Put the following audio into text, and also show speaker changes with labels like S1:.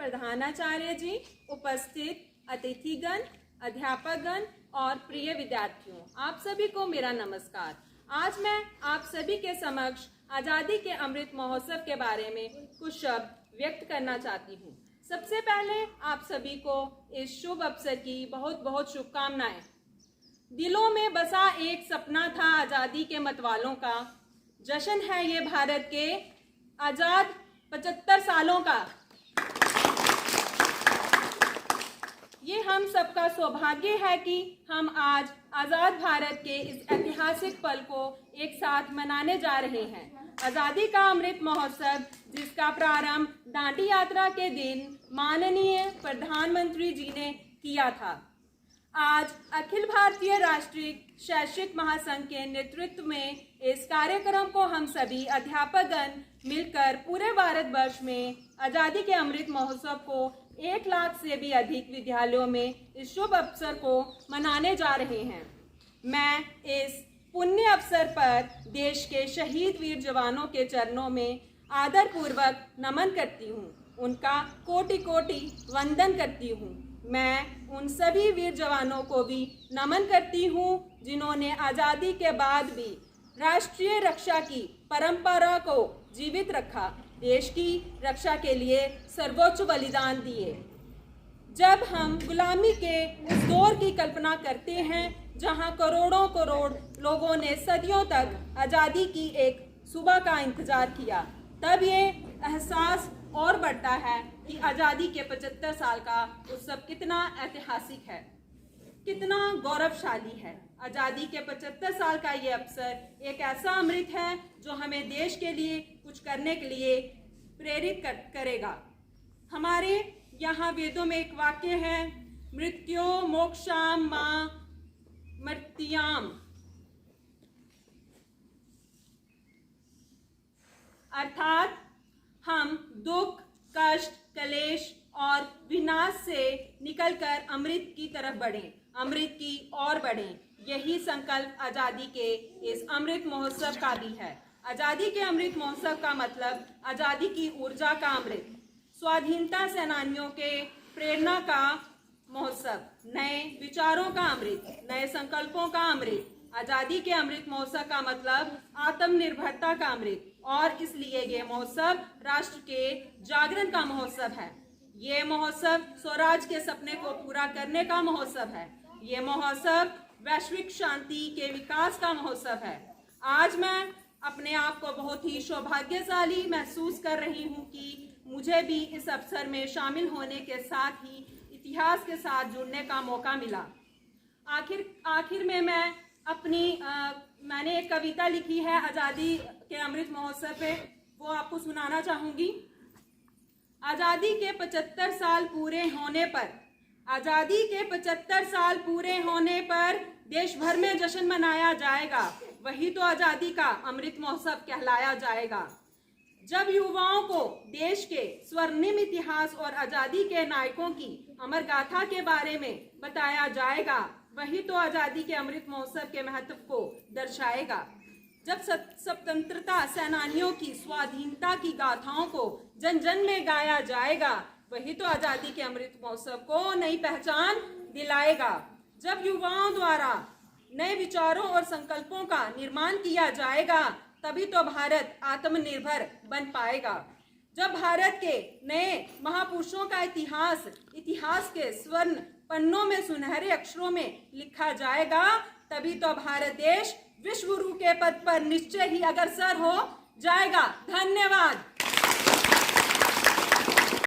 S1: प्रधानाचार्य जी, उपस्थित अतिथिगण, अध्यापकगण और प्रिय विद्यार्थियों, आप सभी को मेरा नमस्कार। आज मैं आप सभी के समक्ष आज़ादी के अमृत महोत्सव के बारे में कुछ शब्द व्यक्त करना चाहती हूँ। सबसे पहले आप सभी को इस शुभ अवसर की बहुत बहुत शुभकामनाएं। दिलों में बसा एक सपना था आज़ादी के मतवालों का, जश्न है ये भारत के आज़ाद 75 सालों का। ये हम सबका सौभाग्य है कि हम आज आज़ाद भारत के इस ऐतिहासिक पल को एक साथ मनाने जा रहे हैं। आज़ादी का अमृत महोत्सव, जिसका प्रारंभ दांडी यात्रा के दिन माननीय प्रधानमंत्री जी ने किया था, आज अखिल भारतीय राष्ट्रीय शैक्षिक महासंघ के नेतृत्व में इस कार्यक्रम को हम सभी अध्यापकगण मिलकर पूरे भारतवर्ष में आज़ादी के अमृत महोत्सव को 1 लाख से भी अधिक विद्यालयों में इस शुभ अवसर को मनाने जा रहे हैं। मैं इस पुण्य अवसर पर देश के शहीद वीर जवानों के चरणों में आदरपूर्वक नमन करती हूँ, उनका कोटि कोटि वंदन करती हूँ। मैं उन सभी वीर जवानों को भी नमन करती हूँ जिन्होंने आज़ादी के बाद भी राष्ट्रीय रक्षा की परंपरा को जीवित रखा, देश की रक्षा के लिए सर्वोच्च बलिदान दिए। जब हम गुलामी के उस दौर की कल्पना करते हैं जहां करोड़ों करोड़ लोगों ने सदियों तक आज़ादी की एक सुबह का इंतजार किया, तब ये एहसास और बढ़ता है कि आज़ादी के 75 साल का उत्सव कितना ऐतिहासिक है, कितना गौरवशाली है। आज़ादी के 75 साल का ये अवसर एक ऐसा अमृत है जो हमें देश के लिए कुछ करने के लिए प्रेरित करेगा। हमारे यहाँ वेदों में एक वाक्य है, मृत्यो मोक्षाम मां मर्त्याम, अर्थात हम दुख, कष्ट, कलेश और विनाश से निकलकर अमृत की तरफ बढ़ें, अमृत की ओर बढ़ें। यही संकल्प आज़ादी के इस अमृत महोत्सव का भी है। आज़ादी के अमृत महोत्सव का मतलब आज़ादी की ऊर्जा का अमृत, स्वाधीनता सेनानियों के प्रेरणा का महोत्सव, नए विचारों का अमृत, नए संकल्पों का अमृत। आज़ादी के अमृत महोत्सव का मतलब आत्मनिर्भरता का अमृत, और इसलिए ये महोत्सव राष्ट्र के जागरण का महोत्सव है। ये महोत्सव स्वराज के सपने को पूरा करने का महोत्सव है। ये महोत्सव वैश्विक शांति के विकास का महोत्सव है। आज मैं अपने आप को बहुत ही सौभाग्यशाली महसूस कर रही हूँ कि मुझे भी इस अवसर में शामिल होने के साथ ही इतिहास के साथ जुड़ने का मौका मिला। आखिर में मैं मैंने एक कविता लिखी है आज़ादी के अमृत महोत्सव पे, वो आपको सुनाना चाहूँगी। आज़ादी के 75 साल पूरे होने पर, आज़ादी के 75 साल पूरे होने पर देश भर में जश्न मनाया जाएगा, वही तो आज़ादी का अमृत महोत्सव कहलाया जाएगा। जब युवाओं को देश के स्वर्णिम इतिहास और आज़ादी के नायकों की अमर गाथा के बारे में बताया जाएगा, वही तो आज़ादी के अमृत महोत्सव के महत्व को दर्शाएगा। जब स्वतंत्रता सेनानियों की स्वाधीनता की गाथाओं को जन जन में गाया जाएगा, वही तो आज़ादी के अमृत महोत्सव को नई पहचान दिलाएगा। जब युवाओं द्वारा नए विचारों और संकल्पों का निर्माण किया जाएगा, तभी तो भारत आत्मनिर्भर बन पाएगा। जब भारत के नए महापुरुषों का इतिहास के स्वर्ण पन्नों में सुनहरे अक्षरों में लिखा जाएगा, तभी तो भारत देश विश्व गुरु के पद पर निश्चय ही अग्रसर हो जाएगा। धन्यवाद।